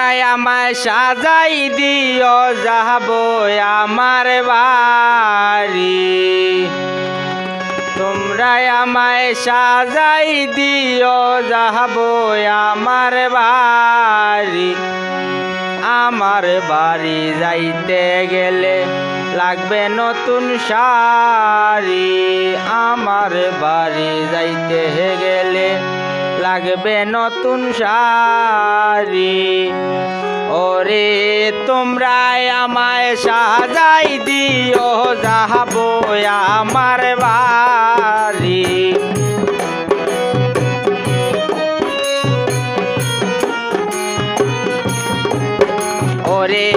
তোমরাই আমায় সাজাই দিও যাব আমার বাড়ি তোমরাই আমায় সাজাই দিও যাব আমার বাড়ি যাইতে গেলে লাগবে নতুন শাড়ি আমার বাড়ি যাইতে গেলে লাগবে নতুন শাড়ি ওরে তোমরাই আমায় সাজাই দিও যাব আমার বাড়ি ওরে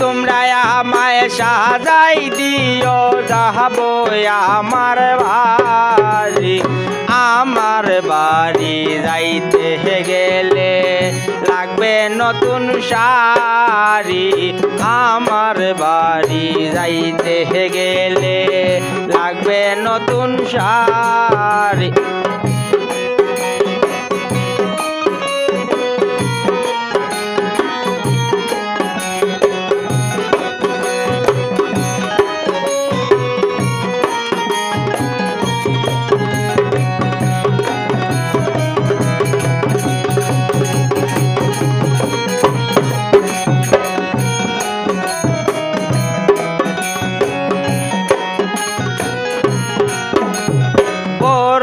তোমরাই আমায় সাজাই দিও যাব আমার বাড়ি যাইতে গেলে লাগবে নতুন শাড়ি আমার বাড়ি যাইতে গেলে লাগবে নতুন শাড়ি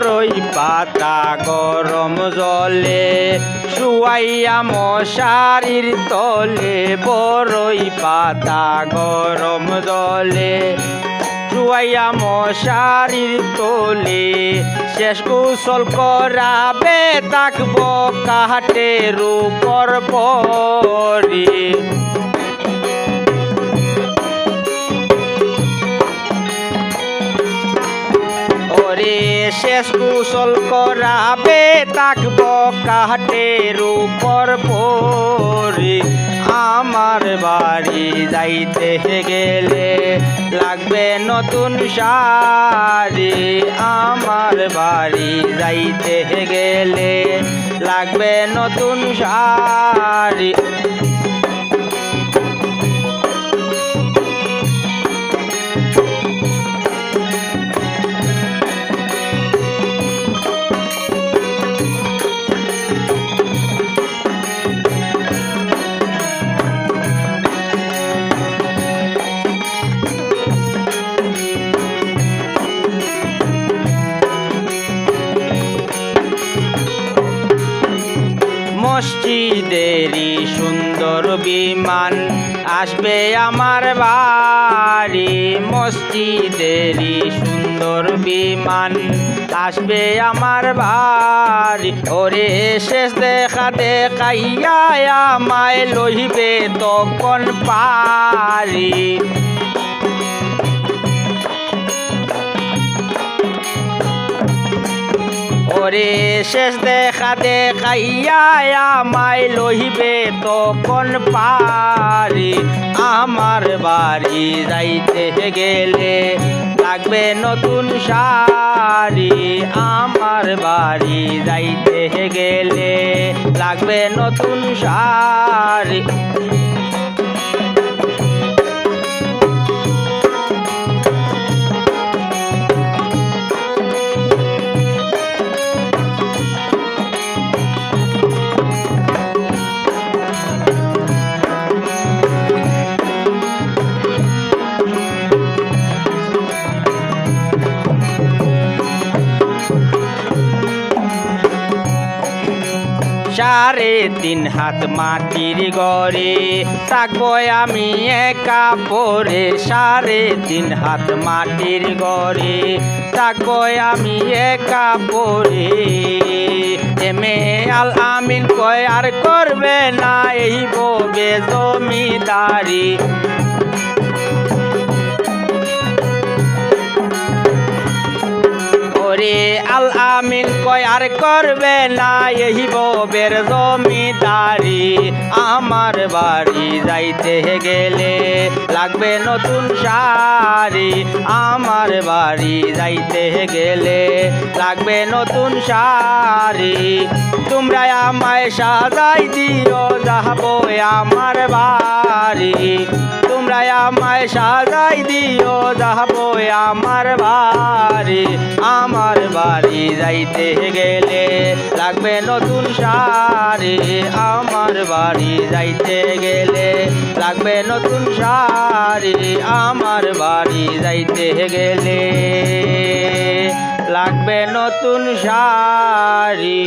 বড়ই পাতা গরম জলে শুয়াইয়া মশারির তলে বড়ই পাতা গরম জলে শুয়াইয়া মশারির তলে শেষ গোসল করাবে থাকবো কাঠের উপর পরি শেষ গোসল করাবে থাকবো কাঠের উপর পরি আমার বাড়ি যাইতে গেলে লাগবে নতুন শাড়ি আমার বাড়ি যাইতে গেলে লাগবে নতুন শাড়ি মসজিদেরই সুন্দর বিমান আসবে আমার বাড়ি মসজিদেরই সুন্দর বিমান আসবে আমার বাড়ি ওরে শেষ দেখা দেখাইয়া আমায় লইবে তখন পারি ওরে শেষ দেখা দেখাইয়া আমায় লইবে তখন পারি আমার বাড়ি যাইতে গেলে লাগবে নতুন শাড়ি আমার বাড়ি যাইতে গেলে লাগবে নতুন শাড়ি সাড়ে তিন হাত মাটির ঘরে থাকবো আমি একা পরে সাড়ে তিন হাত মাটির ঘরে থাকবো আমি একা পরে এমে আল আমিন কয় আর করবে না এই ববে জমিদারি আল আমিন কয় আর করবে না এই ববের জমিদারি আমার বাড়ি যাইতে গেলে লাগবে নতুন শাড়ি আমার বাড়ি যাইতে গেলে লাগবে নতুন শাড়ি তোমরা আমায় সাজাই দিও যাবো আমার বাড়ি তোমরা আমায় সাজাই দিও যাবো আমার বাড়ি যাইতে গেলে লাগবে নতুন শাড়ি আমার বাড়ি যাইতে গেলে লাগবে নতুন শাড়ি আমার বাড়ি যাইতে গেলে লাগবে নতুন শাড়ি।